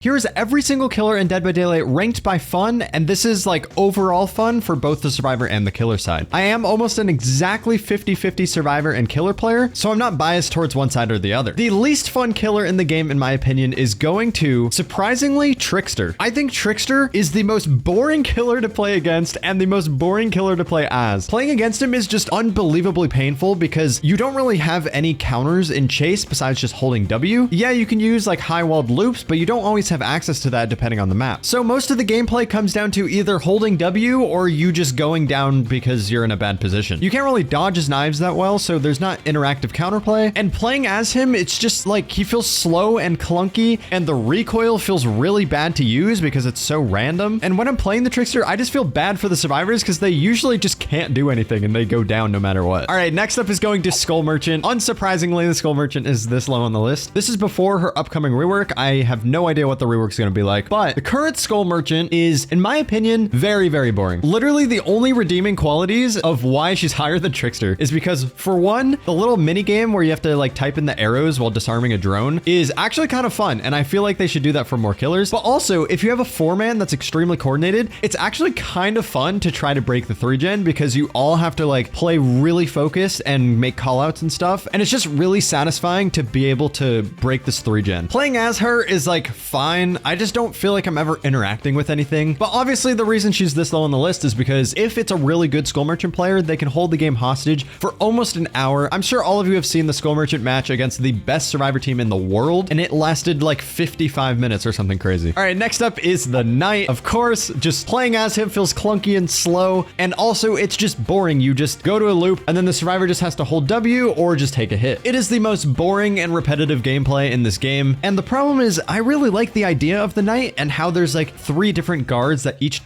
Here is every single killer in Dead by Daylight ranked by fun, and this is like overall fun for both the survivor and the killer side. I am almost an exactly 50-50 survivor and killer player, so I'm not biased towards one side or the other. The least fun killer in the game, in my opinion, is going to, surprisingly, Trickster. I think Trickster is the most boring killer to play against and the most boring killer to play as. Playing against him is just unbelievably painful because you don't really have any counters in Chase besides just holding W. Yeah, you can use like high walled loops, but you don't always have access to that depending on the map. So most of the gameplay comes down to either holding W or you just going down because you're in a bad position. You can't really dodge his knives that well, so there's not interactive counterplay. And playing as him, it's just like he feels slow and clunky, and the recoil feels really bad to use because it's so random. And when I'm playing the Trickster, I just feel bad for the survivors because they usually just can't do anything and they go down no matter what. All right, next up is going to Skull Merchant. Unsurprisingly, the Skull Merchant is this low on the list. This is before her upcoming rework. I have no idea what the rework's going to be like, but the current Skull Merchant is, in my opinion, very, very boring. Literally the only redeeming qualities of why she's higher than Trickster is because, for one, the little mini game where you have to like type in the arrows while disarming a drone is actually kind of fun, and I feel like they should do that for more killers. But also, if you have a 4-man that's extremely coordinated, it's actually kind of fun to try to break the 3-gen because you all have to like play really focused and make callouts and stuff, and it's just really satisfying to be able to break this 3-gen. Playing as her is like fine. I just don't feel like I'm ever interacting with anything. But obviously the reason she's this low on the list is because if it's a really good Skull Merchant player, they can hold the game hostage for almost an hour. I'm sure all of you have seen the Skull Merchant match against the best survivor team in the world, and it lasted like 55 minutes or something crazy. All right, next up is the Knight. Of course, just playing as him feels clunky and slow, and also it's just boring. You just go to a loop and then the survivor just has to hold W or just take a hit. It is the most boring and repetitive gameplay in this game, and the problem is I really like the idea of the Knight and how there's like 3 different guards that each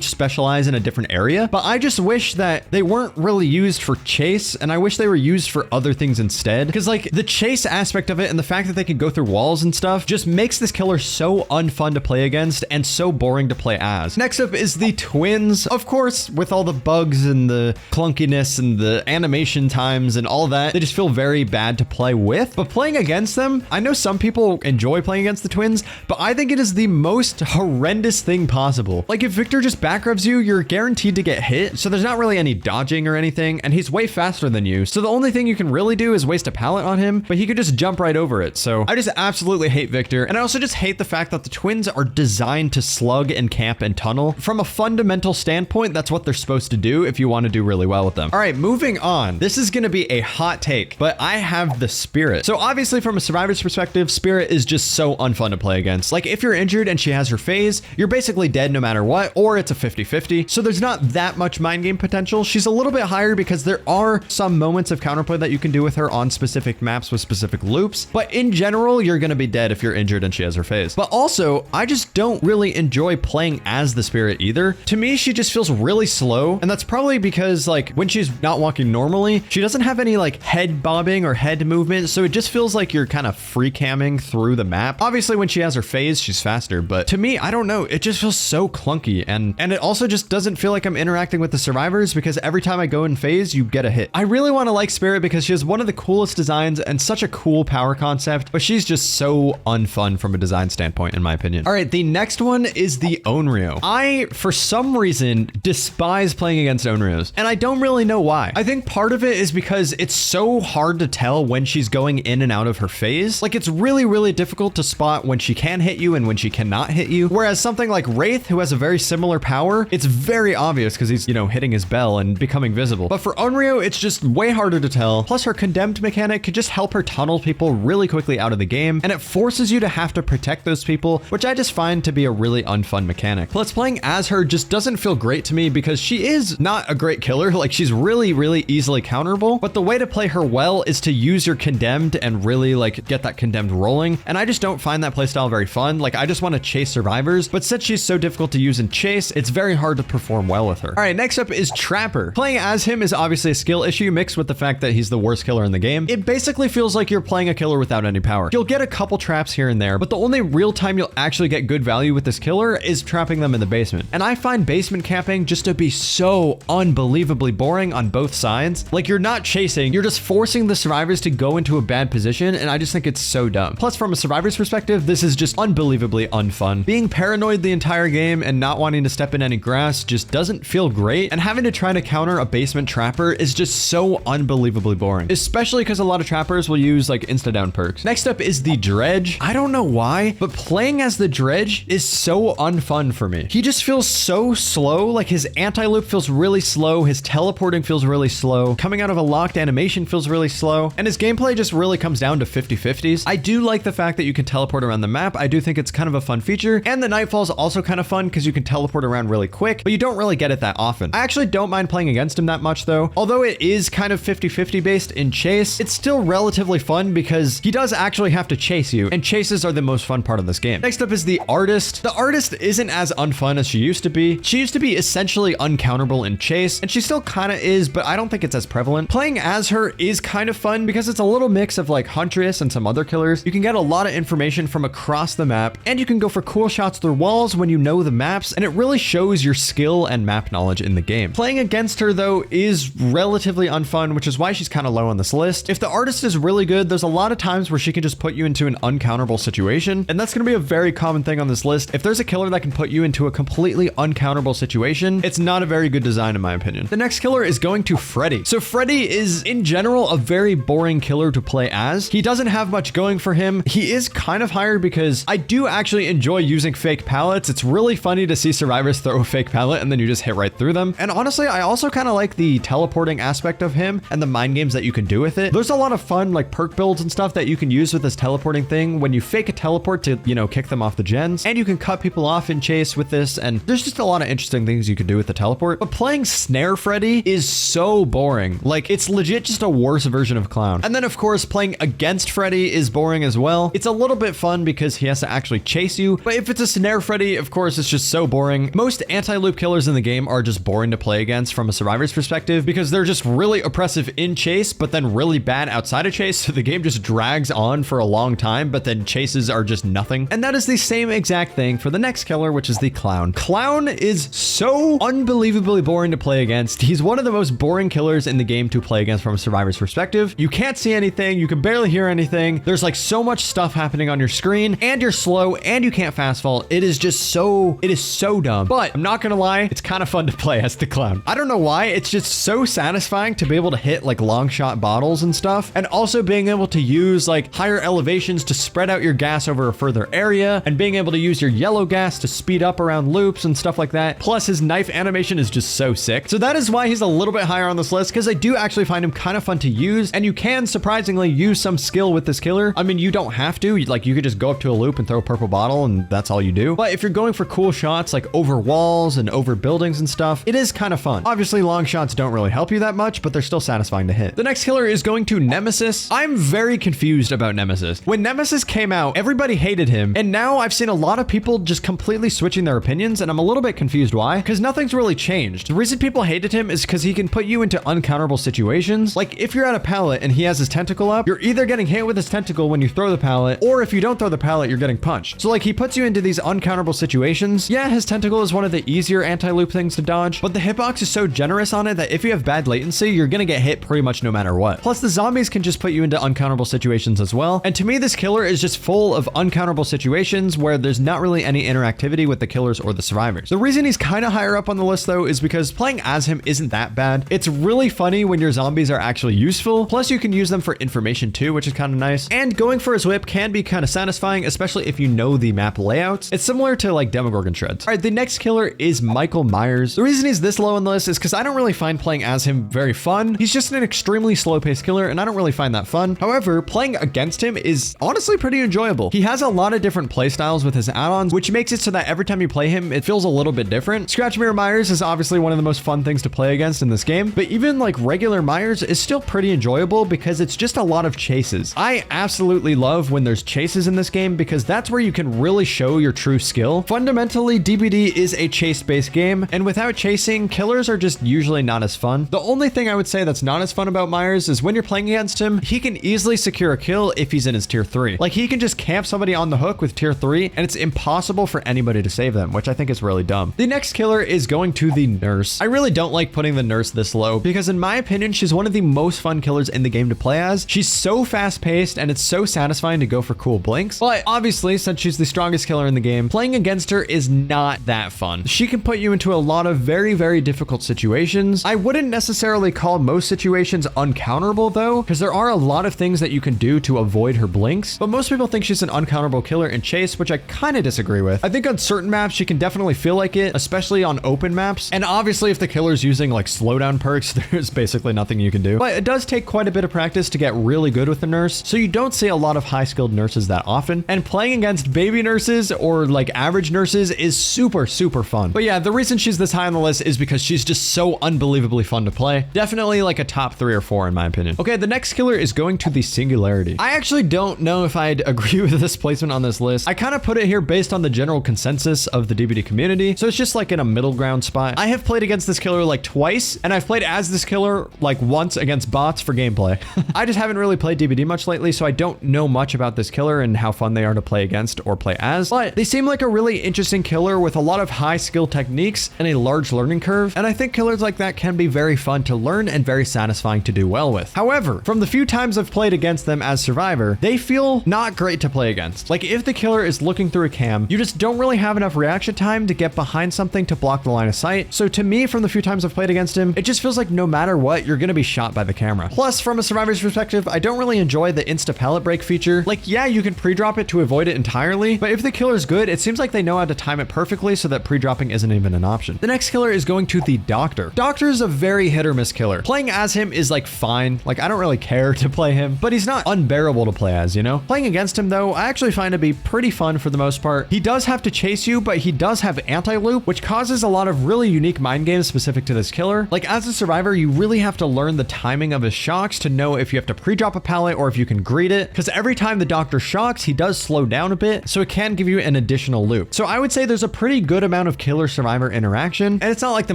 specialize in a different area, but I just wish that they weren't really used for chase, and I wish they were used for other things instead, because like the chase aspect of it and the fact that they can go through walls and stuff just makes this killer so unfun to play against and so boring to play as. Next up is the Twins. Of course, with all the bugs and the clunkiness and the animation times and all that, they just feel very bad to play with. But playing against them, I know some people enjoy playing against the Twins, but I think it is the most horrendous thing possible. Like if Victor just back rubs you, you're guaranteed to get hit, so there's not really any dodging or anything, and he's way faster than you, so the only thing you can really do is waste a pallet on him, but he could just jump right over it. So I just absolutely hate Victor, and I also just hate the fact that the Twins are designed to slug and camp and tunnel. From a fundamental standpoint, that's what they're supposed to do if you want to do really well with them. All right, moving on. This is going to be a hot take, but I have the Spirit. So obviously from a survivor's perspective, Spirit is just so unfun to play against. Like if you're injured and she has her phase, you're basically dead no matter what, or it's a 50-50. So there's not that much mind game potential. She's a little bit higher because there are some moments of counterplay that you can do with her on specific maps with specific loops, but in general, you're going to be dead if you're injured and she has her phase. But also, I just don't really enjoy playing as the Spirit either. To me, she just feels really slow, and that's probably because like when she's not walking normally, she doesn't have any like head bobbing or head movement, so it just feels like you're kind of free camming through the map. Obviously, when she has her phase, she's faster, but to me, I don't know, it just feels so clunky, and it also just doesn't feel like I'm interacting with the survivors because every time I go in phase, you get a hit. I really want to like Spirit because she has one of the coolest designs and such a cool power concept, but she's just so unfun from a design standpoint, in my opinion. All right, the next one is the Onryo. I, for some reason, despise playing against Onryos, and I don't really know why. I think part of it is because it's so hard to tell when she's going in and out of her phase. Like, it's really, really difficult to spot when she can hit you and when she cannot hit you. Whereas something like Wraith, who has a very similar power, it's very obvious because he's, you know, hitting his bell and becoming visible. But for Onryo, it's just way harder to tell. Plus, her condemned mechanic could just help her tunnel people really quickly out of the game, and it forces you to have to protect those people, which I just find to be a really unfun mechanic. Plus, playing as her just doesn't feel great to me because she is not a great killer. Like, she's really, really easily counterable, but the way to play her well is to use your condemned and really like get that condemned rolling, and I just don't find that playstyle very fun. Like, I just want to chase survivors, but since she's so difficult to use in chase, it's very hard to perform well with her. All right, next up is Trapper. Playing as him is obviously a skill issue mixed with the fact that he's the worst killer in the game. It basically feels like you're playing a killer without any power. You'll get a couple traps here and there, but the only real time you'll actually get good value with this killer is trapping them in the basement. And I find basement camping just to be so unbelievably boring on both sides. Like, you're not chasing, you're just forcing the survivors to go into a bad position, and I just think it's so dumb. Plus, from a survivor's perspective, this is is just unbelievably unfun. Being paranoid the entire game and not wanting to step in any grass just doesn't feel great, and having to try to counter a basement trapper is just so unbelievably boring, especially because a lot of trappers will use like insta-down perks. Next up is the Dredge. I don't know why, but playing as the Dredge is so unfun for me. He just feels so slow. Like his anti-loop feels really slow. His teleporting feels really slow. Coming out of a locked animation feels really slow. And his gameplay just really comes down to 50-50s. I do like the fact that you can teleport around the map. I do think it's kind of a fun feature. And the Nightfall is also kind of fun because you can teleport around really quick, but you don't really get it that often. I actually don't mind playing against him that much though. Although it is kind of 50-50 based in chase, it's still relatively fun because he does actually have to chase you, and chases are the most fun part of this game. Next up is the Artist. The Artist isn't as unfun as she used to be. She used to be essentially uncounterable in chase, and she still kind of is, but I don't think it's as prevalent. Playing as her is kind of fun because it's a little mix of like Huntress and some other killers. You can get a lot of information from across the map, and you can go for cool shots through walls when you know the maps, and it really shows your skill and map knowledge in the game. Playing against her though is relatively unfun, which is why she's kind of low on this list. If the Artist is really good, there's a lot of times where she can just put you into an uncounterable situation, and that's going to be a very common thing on this list. If there's a killer that can put you into a completely uncounterable situation, it's not a very good design in my opinion. The next killer is going to Freddy. So Freddy is in general a very boring killer to play as. He doesn't have much going for him. He is kind of higher because I do actually enjoy using fake pallets. It's really funny to see survivors throw a fake pallet and then you just hit right through them. And honestly, I also kind of like the teleporting aspect of him and the mind games that you can do with it. There's a lot of fun like perk builds and stuff that you can use with this teleporting thing when you fake a teleport to, you know, kick them off the gens, and you can cut people off in chase with this, and there's just a lot of interesting things you can do with the teleport. But playing Snare Freddy is so boring. Like, it's legit just a worse version of Clown. And then of course, playing against Freddy is boring as well. It's a little bit fun because he has to actually chase you, but if it's a Snare Freddy, of course, it's just so boring. Most anti-loop killers in the game are just boring to play against from a survivor's perspective because they're just really oppressive in chase, but then really bad outside of chase, so the game just drags on for a long time, but then chases are just nothing. And that is the same exact thing for the next killer, which is the Clown. Clown is so unbelievably boring to play against. He's one of the most boring killers in the game to play against from a survivor's perspective. You can't see anything, you can barely hear anything. There's like so much stuff happening on your screen, and you're slow, and you can't fast fall. It is so dumb. But I'm not gonna lie, it's kind of fun to play as the Clown. I don't know why, it's just so satisfying to be able to hit like long shot bottles and stuff, and also being able to use like higher elevations to spread out your gas over a further area, and being able to use your yellow gas to speed up around loops and stuff like that. Plus his knife animation is just so sick. So that is why he's a little bit higher on this list, because I do actually find him kind of fun to use, and you can surprisingly use some skill with this killer. I mean, you don't have to, like you could just go up to a loop and throw a purple bottle and that's all you do. But if you're going for cool shots like over walls and over buildings and stuff, it is kind of fun. Obviously long shots don't really help you that much, but they're still satisfying to hit. The next killer is going to Nemesis. I'm very confused about Nemesis. When Nemesis came out, everybody hated him, and now I've seen a lot of people just completely switching their opinions, and I'm a little bit confused why, because nothing's really changed. The reason people hated him is because he can put you into uncounterable situations. Like if you're at a pallet and he has his tentacle up, you're either getting hit with his tentacle when you throw the pallet, or if you don't throw the pallet, you're getting punched. So like he puts you into these uncounterable situations. Yeah, his tentacle is one of the easier anti-loop things to dodge, but the hitbox is so generous on it that if you have bad latency, you're gonna get hit pretty much no matter what. Plus the zombies can just put you into uncounterable situations as well. And to me, this killer is just full of uncounterable situations where there's not really any interactivity with the killers or the survivors. The reason he's kind of higher up on the list though is because playing as him isn't that bad. It's really funny when your zombies are actually useful. Plus you can use them for information too, which is kind of nice. And going for his whip can be kind of satisfying, especially if you know the map layouts. It's similar to like Demogorgon shreds. All right, the next killer is Michael Myers. The reason he's this low on the list is because I don't really find playing as him very fun. He's just an extremely slow-paced killer, and I don't really find that fun. However, playing against him is honestly pretty enjoyable. He has a lot of different playstyles with his add-ons, which makes it so that every time you play him, it feels a little bit different. Scratch Mirror Myers is obviously one of the most fun things to play against in this game, but even like regular Myers is still pretty enjoyable because it's just a lot of chases. I absolutely love when there's chases in this game because that's where you can really show your true skill. Fundamentally, DBD is a chase-based game, and without chasing, killers are just usually not as fun. The only thing I would say that's not as fun about Myers is when you're playing against him, he can easily secure a kill if he's in his tier 3. Like he can just camp somebody on the hook with tier 3 and it's impossible for anybody to save them, which I think is really dumb. The next killer is going to the Nurse. I really don't like putting the Nurse this low because in my opinion, she's one of the most fun killers in the game to play as. She's so fast paced and it's so satisfying to go for cool blinks, but But obviously, since she's the strongest killer in the game, playing against her is not that fun. She can put you into a lot of very, very difficult situations. I wouldn't necessarily call most situations uncounterable though, because there are a lot of things that you can do to avoid her blinks, but most people think she's an uncounterable killer in Chase, which I kind of disagree with. I think on certain maps, she can definitely feel like it, especially on open maps. And obviously, if the killer's using like slowdown perks, there's basically nothing you can do. But it does take quite a bit of practice to get really good with the nurse, so you don't see a lot of high-skilled nurses that often. And playing against baby nurses or like average nurses is super, super fun. But yeah, the reason she's this high on the list is because she's just so unbelievably fun to play. Definitely like a top 3 or 4 in my opinion. Okay, the next killer is going to the Singularity. I actually don't know if I'd agree with this placement on this list. I kind of put it here based on the general consensus of the DBD community, so it's just like in a middle ground spot. I have played against this killer like twice, and I've played as this killer like once against bots for gameplay. I just haven't really played DBD much lately, so I don't know much about this killer and how fun they are to play against or play as, but they seem like a really interesting killer with a lot of high skill techniques and a large learning curve, and I think killers like that can be very fun to learn and very satisfying to do well with. However, from the few times I've played against them as Survivor, they feel not great to play against. Like if the killer is looking through a cam, you just don't really have enough reaction time to get behind something to block the line of sight. So to me, from the few times I've played against him, it just feels like no matter what, you're gonna be shot by the camera. Plus, from a Survivor's perspective, I don't really enjoy the insta pallet break feature. Like, yeah, you can pre-drop it to avoid it entirely, but if the killer's good, it seems like they know how to time it perfectly so that pre-dropping isn't even an option. The next killer is going to the Doctor. Doctor is a very hit or miss killer. Playing as him is like fine. Like I don't really care to play him, but he's not unbearable to play as, you know? Playing against him though, I actually find to be pretty fun for the most part. He does have to chase you, but he does have anti-loop, which causes a lot of really unique mind games specific to this killer. Like as a Survivor, you really have to learn the timing of his shocks to know if you have to pre-drop a pallet or if you can greet it, because every time the Doctor shocks, he does slow down a bit, so it can give you an additional loop. So I would say there's a pretty good amount of killer Survivor interaction, and it's not like the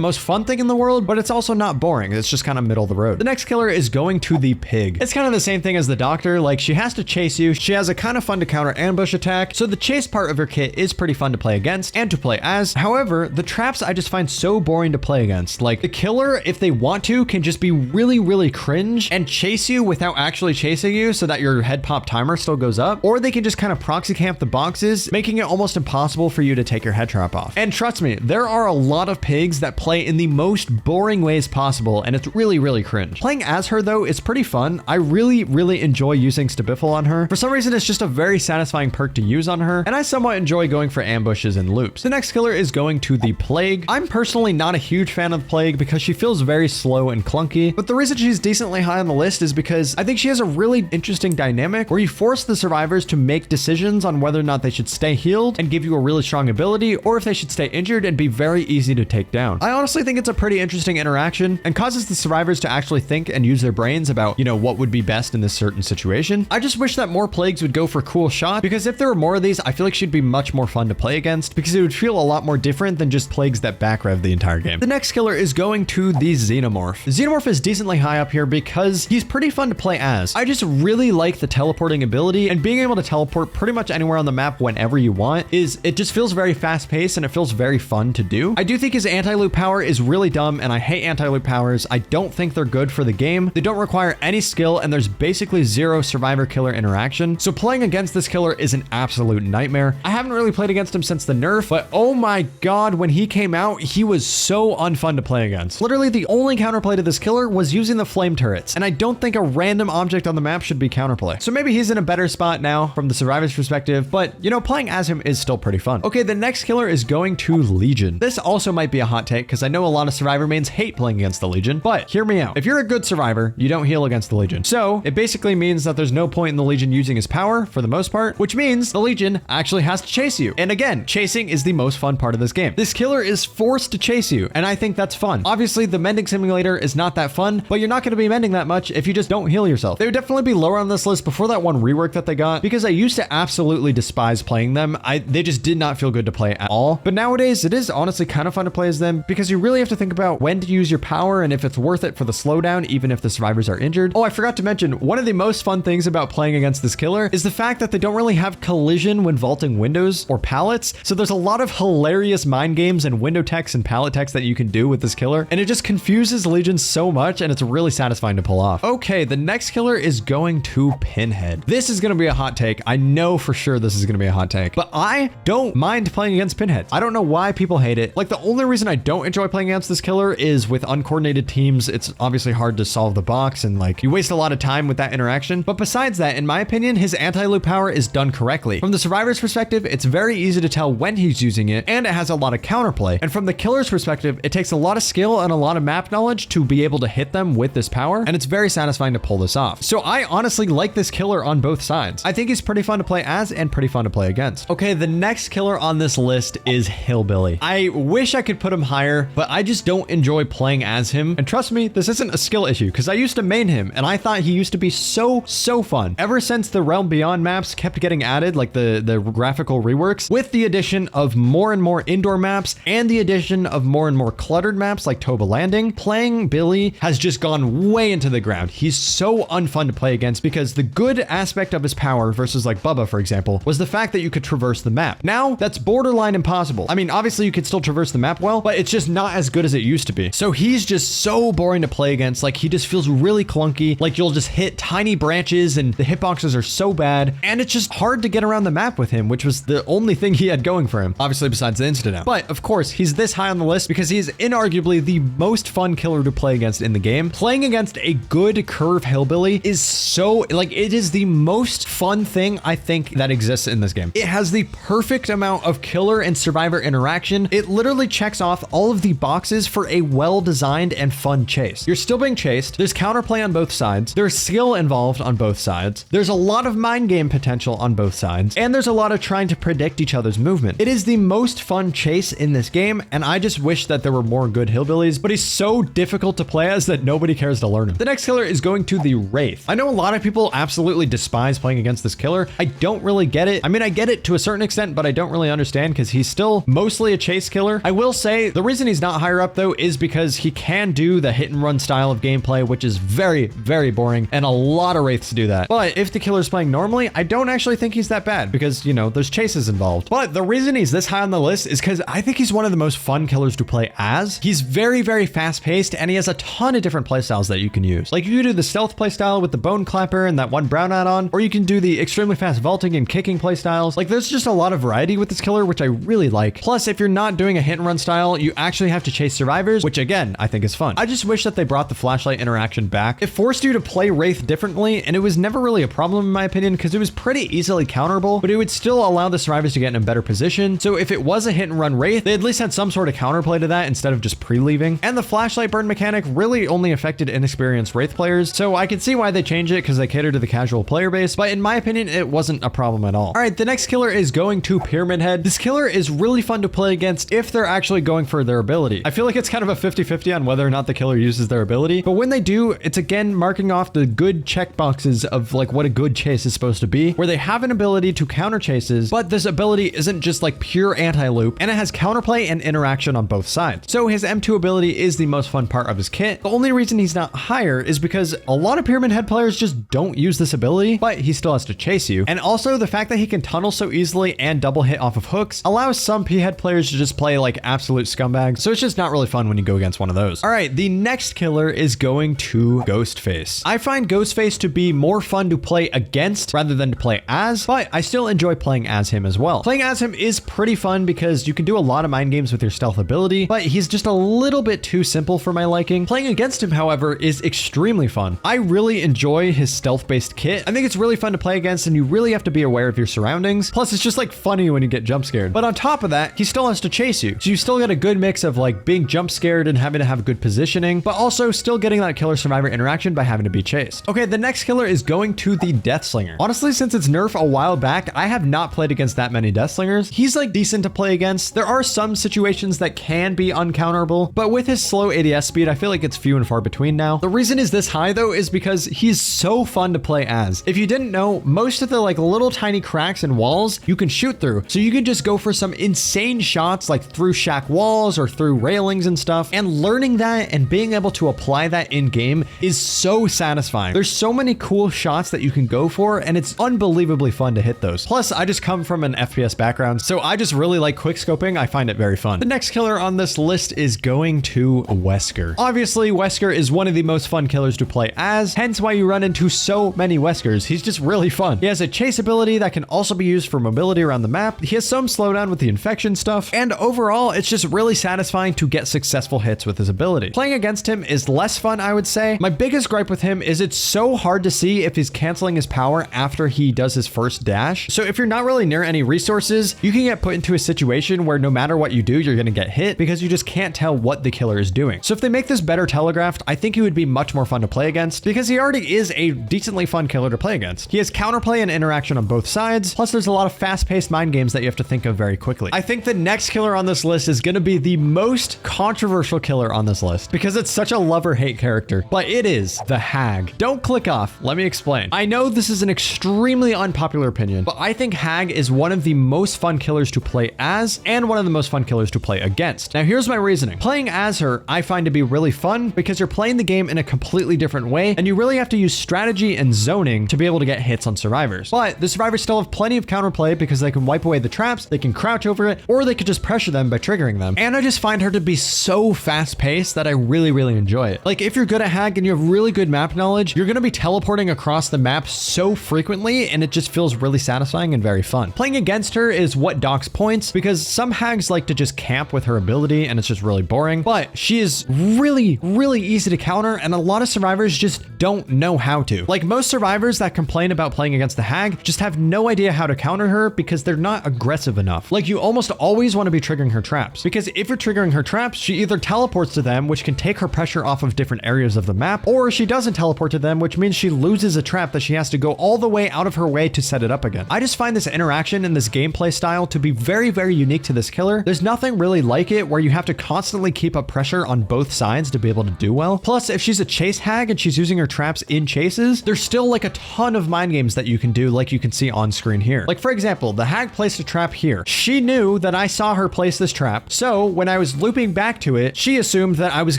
most fun thing in the world, but it's also not boring. It's just kind of middle of the road. The next killer is going to the Pig. It's kind of the same thing as the Doctor. Like she has to chase you. She has a kind of fun to counter ambush attack, so the chase part of her kit is pretty fun to play against and to play as. However, the traps I just find so boring to play against. Like the killer, if they want to, can just be really, really cringe and chase you without actually chasing you so that your head pop timer still goes up, or they can just kind of proxy camp the boxes, making it almost impossible for you to take your head trap off. And trust me, there are a lot of pigs that play in the most boring ways possible, and it's really, really cringe. Playing as her though is pretty fun. I really, really enjoy using Stabiffle on her. For some reason, it's just a very satisfying perk to use on her, and I somewhat enjoy going for ambushes and loops. The next killer is going to the Plague. I'm personally not a huge fan of Plague because she feels very slow and clunky, but the reason she's decently high on the list is because I think she has a really interesting dynamic where you force the survivors to make decisions on whether or not they should stay healed and give you a really strong ability, or if they should stay injured and be very easy to take down. I honestly think it's a pretty interesting interaction and causes the survivors to actually think and use their brains about, you know, what would be best in this certain situation. I just wish that more Plagues would go for cool shots, because if there were more of these, I feel like she'd be much more fun to play against because it would feel a lot more different than just Plagues that back rev the entire game. The next killer is going to the Xenomorph. Xenomorph is decently high up here because he's pretty fun to play as. I just really like the teleporting ability, and being able to teleport pretty much anywhere on the map whenever you want it just feels very fast paced and it feels very fun to do. I do think his anti-loop power is really dumb, and I hate anti-loop powers. I don't think they're good for the game. They don't require any skill, and there's basically zero survivor killer interaction. So playing against this killer is an absolute nightmare. I haven't really played against him since the nerf, but oh my god, when he came out, he was so unfun to play against. Literally the only counterplay to this killer was using the flame turrets, and I don't think a random object on the map should be counterplay. So maybe he's in a better spot now from the survivor's perspective, but you know, playing as him is still pretty fun. Okay, the next killer is going to Legion. This also might be a hot take because I know a lot of survivor mains hate playing against the Legion, but hear me out. If you're a good survivor, you don't heal against the Legion. So it basically means that there's no point in the Legion using his power for the most part, which means the Legion actually has to chase you. And again, chasing is the most fun part of this game. This killer is forced to chase you, and I think that's fun. Obviously, the mending simulator is not that fun, but you're not going to be mending that much if you just don't heal yourself. They would definitely be lower on this list before that one rework that they got, because I used to absolutely despise playing them. They just did not feel good to play at all. But nowadays, it is honestly kind of fun to play as them because you really have to think about when to use your power and if it's worth it for the slowdown, even if the survivors are injured. Oh, I forgot to mention, one of the most fun things about playing against this killer is the fact that they don't really have collision when vaulting windows or pallets. So there's a lot of hilarious mind games and window techs and pallet techs that you can do with this killer, and it just confuses Legion so much, and it's really satisfying to pull off. Okay, the next killer is going to Pinhead. This is going to be a hot take. I know know for sure this is going to be a hot take, but I don't mind playing against Pinheads. I don't know why people hate it. Like, the only reason I don't enjoy playing against this killer is with uncoordinated teams, it's obviously hard to solve the box and like you waste a lot of time with that interaction. But besides that, in my opinion, his anti-loop power is done correctly. From the survivor's perspective, it's very easy to tell when he's using it, and it has a lot of counterplay. And from the killer's perspective, it takes a lot of skill and a lot of map knowledge to be able to hit them with this power, and it's very satisfying to pull this off. So I honestly like this killer on both sides. I think he's pretty fun to play as and pretty fun to play against. Okay, the next killer on this list is Hillbilly. I wish I could put him higher, but I just don't enjoy playing as him. And trust me, this isn't a skill issue because I used to main him and I thought he used to be so fun. Ever since the Realm Beyond maps kept getting added, like the graphical reworks, with the addition of more and more indoor maps and the addition of more and more cluttered maps like Toba Landing, playing Billy has just gone way into the ground. He's so unfun to play against because the good aspect of his power versus like Bubba, for example, was the fact that you could traverse the map. Now that's borderline impossible. I mean, obviously you could still traverse the map well, but it's just not as good as it used to be. So he's just so boring to play against. Like, he just feels really clunky. Like, you'll just hit tiny branches and the hitboxes are so bad. And it's just hard to get around the map with him, which was the only thing he had going for him, obviously besides the insta-down. But of course, he's this high on the list because he's inarguably the most fun killer to play against in the game. Playing against a good curve Hillbilly is so, like, it is the most fun thing I think that exists in this game. It has the perfect amount of killer and survivor interaction. It literally checks off all of the boxes for a well-designed and fun chase. You're still being chased. There's counterplay on both sides. There's skill involved on both sides. There's a lot of mind game potential on both sides. And there's a lot of trying to predict each other's movement. It is the most fun chase in this game, and I just wish that there were more good Hillbillies, but he's so difficult to play as that nobody cares to learn him. The next killer is going to the Wraith. I know a lot of people absolutely despise playing against this killer. I don't really get it. I mean, I get it to a certain extent, but I don't really understand because he's still mostly a chase killer. I will say the reason he's not higher up though is because he can do the hit and run style of gameplay, which is very boring, and a lot of Wraiths do that. But if the killer's playing normally, I don't actually think he's that bad because, you know, there's chases involved. But the reason he's this high on the list is because I think he's one of the most fun killers to play as. He's very fast paced and he has a ton of different playstyles that you can use. Like, you can do the stealth playstyle with the bone clapper and that one brown add-on, or you can do the extremely fast vaulting and kicking playstyles. Like, there's just a lot of variety with this killer, which I really like. Plus, if you're not doing a hit and run style, you actually have to chase survivors, which again, I think is fun. I just wish that they brought the flashlight interaction back. It forced you to play Wraith differently, and it was never really a problem in my opinion because it was pretty easily counterable, but it would still allow the survivors to get in a better position. So if it was a hit and run Wraith, they at least had some sort of counterplay to that instead of just pre-leaving. And the flashlight burn mechanic really only affected inexperienced Wraith players, so I can see why they changed it because they cater to the casual player base, but in my opinion, it wasn't a problem at all. All right, the next killer is going to Pyramid Head. This killer is really fun to play against if they're actually going for their ability. I feel like it's kind of a 50-50 on whether or not the killer uses their ability, but when they do, it's again marking off the good checkboxes of like what a good chase is supposed to be, where they have an ability to counter chases, but this ability isn't just like pure anti-loop, and it has counterplay and interaction on both sides. So his M2 ability is the most fun part of his kit. The only reason he's not higher is because a lot of Pyramid Head players just don't use this ability, but he still has to chase you. And also the fact that he can tunnel so easily and double hit off of hooks allows some P-Head players to just play like absolute scumbags. So it's just not really fun when you go against one of those. All right, the next killer is going to Ghostface. I find Ghostface to be more fun to play against rather than to play as, but I still enjoy playing as him as well. Playing as him is pretty fun because you can do a lot of mind games with your stealth ability, but he's just a little bit too simple for my liking. Playing against him, however, is extremely fun. I really enjoy his stealth-based kit. I think it's really fun to play against, and you really have to be aware of your surroundings. Plus, it's just like funny when you get jump scared. But on top of that, he still has to chase you. So you still get a good mix of like being jump scared and having to have good positioning, but also still getting that killer survivor interaction by having to be chased. Okay, the next killer is going to the Deathslinger. Honestly, since its nerf a while back, I have not played against that many Deathslingers. He's like decent to play against. There are some situations that can be uncounterable, but with his slow ADS speed, I feel like it's few and far between now. The reason is this high though is because he's so fun to play as. If you didn't know, most of the like little tiny cracks and walls you can shoot through. So you can just go for some insane shots like through shack walls or through railings and stuff. And learning that and being able to apply that in game is so satisfying. There's so many cool shots that you can go for, and it's unbelievably fun to hit those. Plus, I just come from an FPS background, so I just really like quick scoping. I find it very fun. The next killer on this list is going to Wesker. Obviously, Wesker is one of the most fun killers to play as, hence why you run into so many Weskers. He's just really fun. He has a chase chase ability that can also be used for mobility around the map. He has some slowdown with the infection stuff, and overall, it's just really satisfying to get successful hits with his ability. Playing against him is less fun, I would say. My biggest gripe with him is it's so hard to see if he's canceling his power after he does his first dash. So if you're not really near any resources, you can get put into a situation where no matter what you do, you're gonna get hit because you just can't tell what the killer is doing. So if they make this better telegraphed, I think he would be much more fun to play against because he already is a decently fun killer to play against. He has counterplay and interaction on both sides, plus there's a lot of fast-paced mind games that you have to think of very quickly. I think the next killer on this list is gonna be the most controversial killer on this list because it's such a love or hate character, but it is the Hag. Don't click off, let me explain. I know this is an extremely unpopular opinion, but I think Hag is one of the most fun killers to play as and one of the most fun killers to play against. Now here's my reasoning. Playing as her, I find to be really fun because you're playing the game in a completely different way and you really have to use strategy and zoning to be able to get hits on survivors. But the survivors still have plenty of counterplay because they can wipe away the traps, they can crouch over it, or they could just pressure them by triggering them. And I just find her to be so fast paced that I really, really enjoy it. Like if you're good at Hag and you have really good map knowledge, you're gonna be teleporting across the map so frequently and it just feels really satisfying and very fun. Playing against her is what docks points because some Hags like to just camp with her ability and it's just really boring, but she is really, really easy to counter and a lot of survivors just don't know how to. Like most survivors that complain about playing against the Hag just have no idea how to counter her because they're not aggressive enough. Like you almost always want to be triggering her traps because if you're triggering her traps, she either teleports to them, which can take her pressure off of different areas of the map, or she doesn't teleport to them, which means she loses a trap that she has to go all the way out of her way to set it up again. I just find this interaction and this gameplay style to be very, very unique to this killer. There's nothing really like it where you have to constantly keep up pressure on both sides to be able to do well. Plus, if she's a chase Hag and she's using her traps in chases, there's still like a ton of mind games that you can do like you can see on screen here. Like for example, the Hag placed a trap here. She knew that I saw her place this trap. So when I was looping back to it, she assumed that I was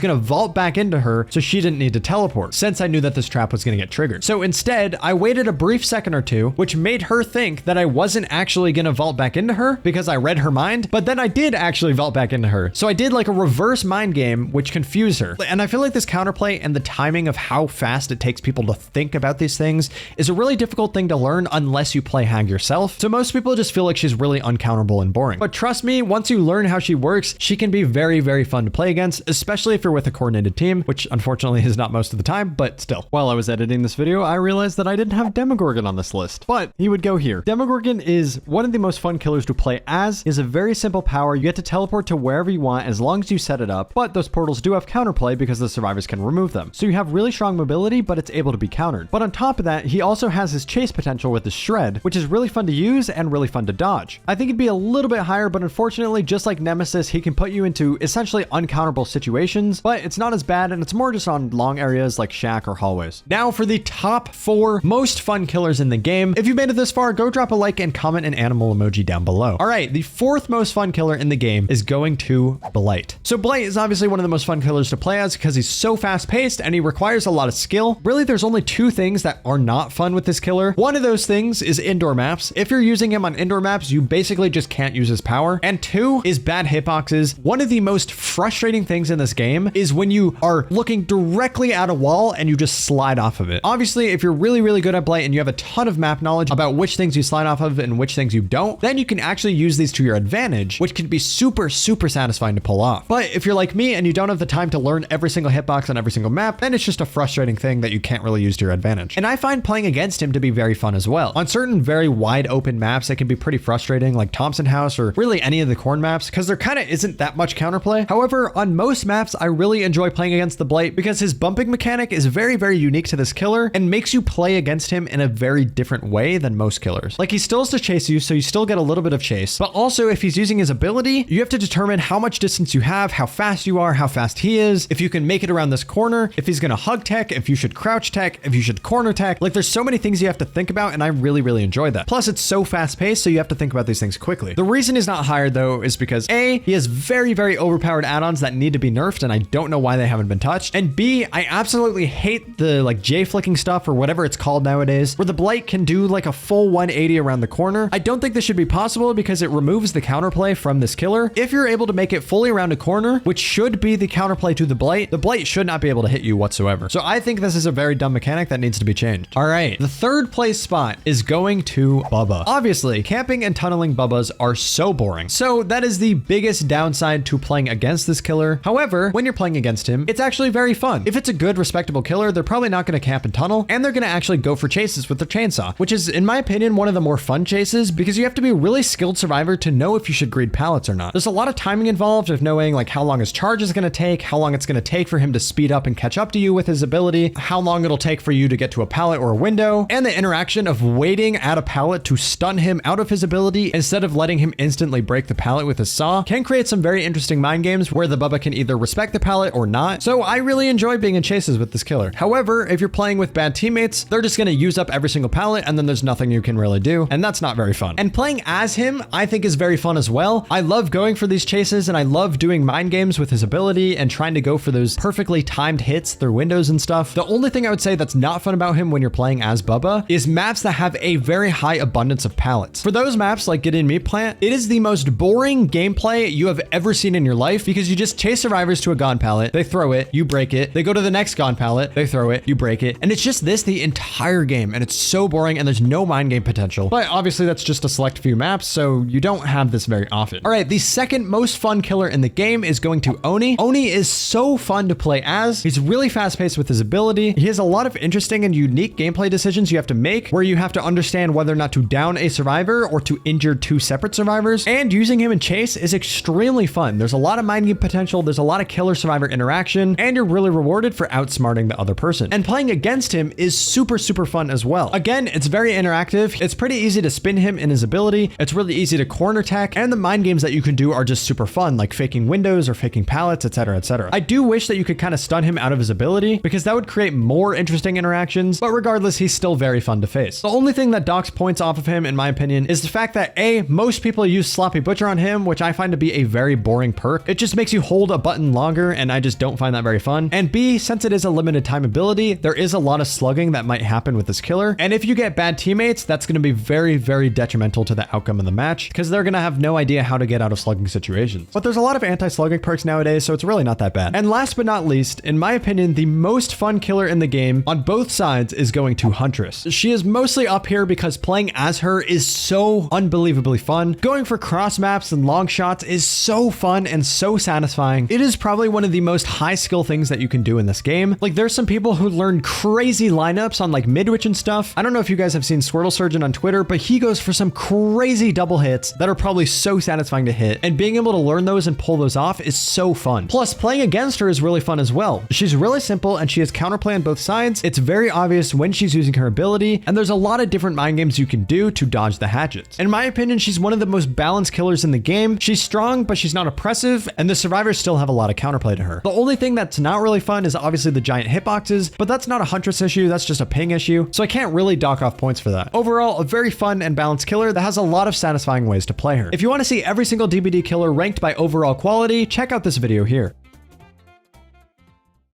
gonna vault back into her so she didn't need to teleport since I knew that this trap was gonna get triggered. So instead, I waited a brief second or two, which made her think that I wasn't actually gonna vault back into her because I read her mind, but then I did actually vault back into her. So I did like a reverse mind game, which confused her. And I feel like this counterplay and the timing of how fast it takes people to think about these things is a really difficult thing to learn unless you play Hag yourself. So most people just feel like she's really uncounterable and boring. But trust me, once you learn how she works, she can be very, very fun to play against, especially if you're with a coordinated team, which unfortunately is not most of the time, but still. While I was editing this video, I realized that I didn't have Demogorgon on this list, but he would go here. Demogorgon is one of the most fun killers to play as. Is a very simple power. You get to teleport to wherever you want as long as you set it up, but those portals do have counterplay because the survivors can remove them. So you have really strong mobility, but it's able to be countered. But on top of that, he also has his chase potential with his shred, which is really fun to use and really fun to dodge. I think it'd be a little bit higher, but unfortunately, just like Nemesis, he can put you into essentially uncounterable situations, but it's not as bad and it's more just on long areas like shack or hallways. Now for the top 4 most fun killers in the game. If you made it this far, go drop a like and comment an animal emoji down below. All right, the 4th most fun killer in the game is going to Blight. So Blight is obviously one of the most fun killers to play as because he's so fast paced and he requires a lot of skill. Really, there's only 2 things that are not fun with this killer. One of those things is indoor maps. If you're using him on indoor maps, you basically just can't use his power. And 2 is bad hitboxes. One of the most frustrating things in this game is when you are looking directly at a wall and you just slide off of it. Obviously, if you're really, really good at Blight and you have a ton of map knowledge about which things you slide off of and which things you don't, then you can actually use these to your advantage, which can be super, super satisfying to pull off. But if you're like me and you don't have the time to learn every single hitbox on every single map, then it's just a frustrating thing that you can't really use to your advantage. And I find playing against him to be very fun as well. On certain very wide open maps, it can be pretty frustrating, like Thompson House or really any of the corn maps, because there kind of isn't that much counterplay. However, on most maps, I really enjoy playing against the Blight because his bumping mechanic is very, very unique to this killer and makes you play against him in a very different way than most killers. Like he still has to chase you, so you still get a little bit of chase, but also if he's using his ability, you have to determine how much distance you have, how fast you are, how fast he is, if you can make it around this corner, if he's gonna hug tech, if you should crouch tech, if you should corner tech. Like there's so many things you have to think about and I really, really enjoy that. Plus it's so fast paced, so you have to think about these things quickly. The reason he's not higher though is because A, he has very, very overpowered add-ons that need to be nerfed and I don't know why they haven't been touched. And B, I absolutely hate the like J flicking stuff or whatever it's called nowadays, where the Blight can do like a full 180 around the corner. I don't think this should be possible because it removes the counterplay from this killer. If you're able to make it fully around a corner, which should be the counterplay to the Blight should not be able to hit you whatsoever. So I think this is a very dumb mechanic that needs to be changed. All right, the 3rd place spot spot is going to Bubba. Obviously, camping and tunneling Bubbas are so boring. So that is the biggest downside to playing against this killer. However, when you're playing against him, it's actually very fun. If it's a good, respectable killer, they're probably not going to camp and tunnel, and they're going to actually go for chases with their chainsaw, which is, in my opinion, one of the more fun chases because you have to be a really skilled survivor to know if you should greed pallets or not. There's a lot of timing involved of knowing like how long his charge is going to take, how long it's going to take for him to speed up and catch up to you with his ability, how long it'll take for you to get to a pallet or a window, and the interaction of waiting at a pallet to stun him out of his ability instead of letting him instantly break the pallet with his saw can create some very interesting mind games where the Bubba can either respect the pallet or not. So I really enjoy being in chases with this killer. However, if you're playing with bad teammates, they're just going to use up every single pallet and then there's nothing you can really do, and that's not very fun. And playing as him, I think is very fun as well. I love going for these chases and I love doing mind games with his ability and trying to go for those perfectly timed hits through windows and stuff. The only thing I would say that's not fun about him when you're playing as Bubba is maps that have a very high abundance of pallets. For those maps like Get In Meat Plant, it is the most boring gameplay you have ever seen in your life because you just chase survivors to a gone pallet, they throw it, you break it, they go to the next gone pallet, they throw it, you break it, and it's just this the entire game, and it's so boring and there's no mind game potential. But obviously that's just a select few maps, so you don't have this very often. All right, the second most fun killer in the game is going to Oni. Oni is so fun to play as. He's really fast paced with his ability. He has a lot of interesting and unique gameplay decisions you have to make where you have to understand whether or not to down a survivor or to injure two separate survivors. And using him in chase is extremely fun. There's a lot of mind game potential. There's a lot of killer survivor interaction, and you're really rewarded for outsmarting the other person. And playing against him is super fun as well. Again, it's very interactive. It's pretty easy to spin him in his ability. It's really easy to corner tech, and the mind games that you can do are just super fun, like faking windows or faking pallets, etc, etc. I do wish that you could kind of stun him out of his ability because that would create more interesting interactions, but regardless, he's still very fun to face. The only thing that docks points off of him, in my opinion, is the fact that A, most people use Sloppy Butcher on him, which I find to be a very boring perk. It just makes you hold a button longer, and I just don't find that very fun. And B, since it is a limited time ability, there is a lot of slugging that might happen with this killer, and if you get bad teammates, that's going to be very detrimental to the outcome of the match because they're going to have no idea how to get out of slugging situations. But there's a lot of anti-slugging perks nowadays, so it's really not that bad. And last but not least, in my opinion, the most fun killer in the game on both sides is going to Huntress. She is mostly up here because playing as her is so unbelievably fun. Going for cross maps and long shots is so fun and so satisfying. It is probably one of the most high skill things that you can do in this game. Like there's some people who learn crazy lineups on like Midwich and stuff. I don't know if you guys have seen Squirtle Surgeon on Twitter, but he goes for some crazy double hits that are probably so satisfying to hit, and being able to learn those and pull those off is so fun. Plus, playing against her is really fun as well. She's really simple and she has counterplay on both sides. It's very obvious when she's using her ability, and there's a lot of different mind games you can do to dodge the hatchets. In my opinion, she's one of the most balanced killers in the game. She's strong, but she's not oppressive, and the survivors still have a lot of counterplay to her. The only thing that's not really fun is obviously the giant hitboxes, but that's not a Huntress issue, that's just a ping issue, so I can't really dock off points for that. Overall, a very fun and balanced killer that has a lot of satisfying ways to play her. If you want to see every single DBD killer ranked by overall quality, check out this video here.